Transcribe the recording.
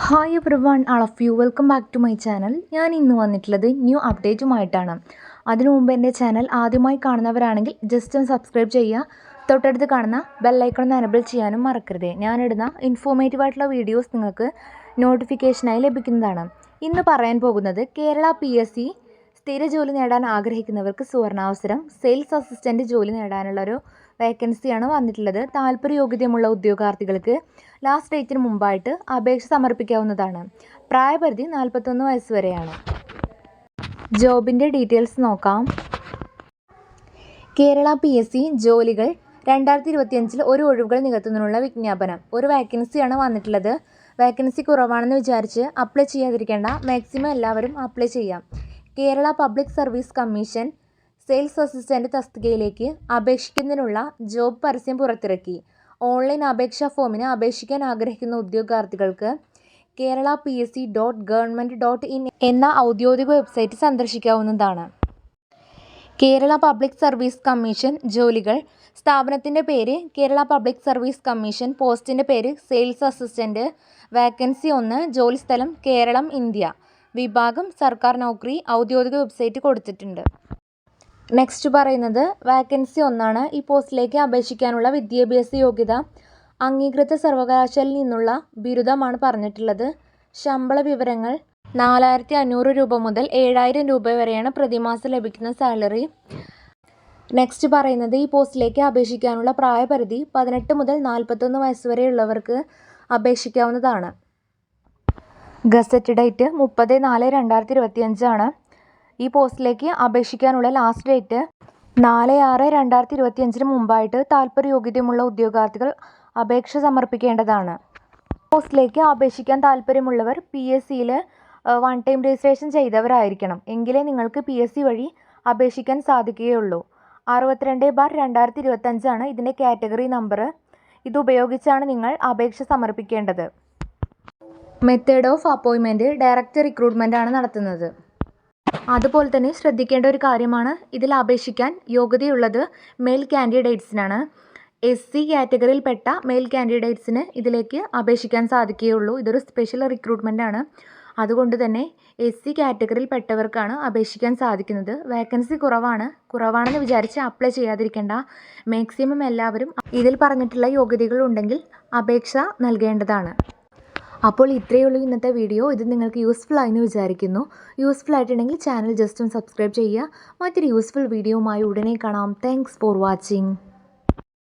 Hi everyone, all of you welcome back to my channel. ഞാൻ ഇന്ന് വന്നിട്ടുള്ളത് new അപ്ഡേറ്റുമായിട്ടാണ്. അതിനു മുമ്പ് എൻ്റെ ചാനൽ ആദ്യമായി കാണുന്നവരാണെങ്കിൽ ജസ്റ്റ് ഒന്ന് സബ്സ്ക്രൈബ് ചെയ്യുക. തൊട്ടടുത്ത് കാണുന്ന ബെല്ലൈക്കൺ ഒന്ന് എനബിൾ ചെയ്യാനും മറക്കരുത്. ഞാനിടുന്ന ഇൻഫോർമേറ്റീവ് ആയിട്ടുള്ള വീഡിയോസ് നിങ്ങൾക്ക് നോട്ടിഫിക്കേഷനായി ലഭിക്കുന്നതാണ്. ഇന്ന് പറയാൻ പോകുന്നത് കേരള PSC സ്ഥിര ജോലി നേടാൻ ആഗ്രഹിക്കുന്നവർക്ക് സുവർണാവസരം. സെയിൽസ് അസിസ്റ്റൻറ്റ് ജോലി നേടാനുള്ളൊരു വേക്കൻസിയാണ് വന്നിട്ടുള്ളത്. താല്പര്യയോഗ്യതയുമുള്ള ഉദ്യോഗാർത്ഥികൾക്ക് ലാസ്റ്റ് ഡേറ്റിന് മുമ്പായിട്ട് അപേക്ഷ സമർപ്പിക്കാവുന്നതാണ്. പ്രായപരിധി 41 വയസ്സ് വരെയാണ്. ജോബിൻ്റെ ഡീറ്റെയിൽസ് നോക്കാം. കേരള PSC ജോലികൾ 2025 ഒരു ഒഴിവുകൾ നികത്തുന്നതിനുള്ള വിജ്ഞാപനം. ഒരു വേക്കൻസിയാണ് വന്നിട്ടുള്ളത്. വേക്കൻസി കുറവാണെന്ന് വിചാരിച്ച് അപ്ലൈ ചെയ്യാതിരിക്കേണ്ട. മാക്സിമം എല്ലാവരും അപ്ലൈ ചെയ്യാം. Kerala public service commission sales assistant തസ്തികയിലേക്ക് അപേക്ഷിക്കുന്നതിനുള്ള ജോബ് പരസ്യം പുറത്തിറക്കി. ഓൺലൈൻ അപേക്ഷാ ഫോമിന് അപേക്ഷിക്കാൻ ആഗ്രഹിക്കുന്ന ഉദ്യോഗാർത്ഥികൾക്ക് kerala.psc.government.in എന്ന ഔദ്യോഗിക വെബ്സൈറ്റ് സന്ദർശിക്കാവുന്നതാണ്. കേരള പബ്ലിക് സർവീസ് കമ്മീഷൻ ജോലികൾ. സ്ഥാപനത്തിൻ്റെ പേര് കേരള പബ്ലിക് സർവീസ് കമ്മീഷൻ. പോസ്റ്റിൻ്റെ പേര് സെയിൽസ് അസിസ്റ്റൻറ്റ്. വേക്കൻസി 1. ജോലിസ്ഥലം കേരളം, ഇന്ത്യ. വിഭാഗം സർക്കാർ നൗകരി. ഔദ്യോഗിക വെബ്സൈറ്റ് കൊടുത്തിട്ടുണ്ട്. നെക്സ്റ്റ് പറയുന്നത് വേക്കൻസി 1 ഈ പോസ്റ്റിലേക്ക് അപേക്ഷിക്കാനുള്ള വിദ്യാഭ്യാസ യോഗ്യത അംഗീകൃത സർവകലാശാലയിൽ നിന്നുള്ള ബിരുദമാണ് പറഞ്ഞിട്ടുള്ളത്. ശമ്പള വിവരങ്ങൾ 4500 രൂപ മുതൽ 7000 രൂപ വരെയാണ് പ്രതിമാസം ലഭിക്കുന്ന സാലറി. നെക്സ്റ്റ് പറയുന്നത് ഈ പോസ്റ്റിലേക്ക് അപേക്ഷിക്കാനുള്ള പ്രായപരിധി 18 മുതൽ 41 വയസ്സ് വരെയുള്ളവർക്ക് അപേക്ഷിക്കാവുന്നതാണ്. ഗസറ്റ് ഡേറ്റ് 30/4/2025 ആണ്. ഈ പോസ്റ്റിലേക്ക് അപേക്ഷിക്കാനുള്ള ലാസ്റ്റ് ഡേറ്റ് 4/6/2025 മുമ്പായിട്ട് താല്പര്യയോഗ്യതയുമുള്ള ഉദ്യോഗാർത്ഥികൾ അപേക്ഷ സമർപ്പിക്കേണ്ടതാണ്. പോസ്റ്റിലേക്ക് അപേക്ഷിക്കാൻ താല്പര്യമുള്ളവർ PSCയിൽ 1 ടൈം രജിസ്ട്രേഷൻ ചെയ്തവരായിരിക്കണം. എങ്കിലേ നിങ്ങൾക്ക് PSC വഴി അപേക്ഷിക്കാൻ സാധിക്കുകയുള്ളൂ. 62/2025 ആണ് ഇതിൻ്റെ കാറ്റഗറി നമ്പർ. ഇതുപയോഗിച്ചാണ് നിങ്ങൾ അപേക്ഷ സമർപ്പിക്കേണ്ടത്. Method of appointment direct recruitment ആണ് നടത്തുന്നത്. അതുപോലെ തന്നെ ശ്രദ്ധിക്കേണ്ട ഒരു കാര്യമാണ്, ഇതിൽ അപേക്ഷിക്കാൻ യോഗ്യതയുള്ളത് മെയിൽ കാൻഡിഡേറ്റ്സിനാണ്. SC കാറ്റഗറിയിൽപ്പെട്ട മെയിൽ കാൻഡിഡേറ്റ്സിന് ഇതിലേക്ക് അപേക്ഷിക്കാൻ സാധിക്കുകയുള്ളൂ. ഇതൊരു സ്പെഷ്യൽ റിക്രൂട്ട്മെൻ്റ് ആണ്. അതുകൊണ്ട് തന്നെ SC കാറ്റഗറിയിൽപ്പെട്ടവർക്കാണ് അപേക്ഷിക്കാൻ സാധിക്കുന്നത്. വേക്കൻസി കുറവാണെന്ന് വിചാരിച്ച് അപ്ലൈ ചെയ്യാതിരിക്കേണ്ട. മാക്സിമം എല്ലാവരും ഇതിൽ പറഞ്ഞിട്ടുള്ള യോഗ്യതകൾ ഉണ്ടെങ്കിൽ അപേക്ഷ നൽകേണ്ടതാണ്. അപ്പോൾ ഇത്രയേ ഉള്ളൂ ഇന്നത്തെ വീഡിയോ. ഇത് നിങ്ങൾക്ക് യൂസ്ഫുൾ ആയെന്ന് വിചാരിക്കുന്നു. യൂസ്ഫുൾ ആയിട്ടുണ്ടെങ്കിൽ ചാനൽ ജസ്റ്റ് ഒന്ന് സബ്സ്ക്രൈബ് ചെയ്യുക. മറ്റൊരു യൂസ്ഫുൾ വീഡിയോയുമായി ഉടനെ കാണാം. Thanks for watching.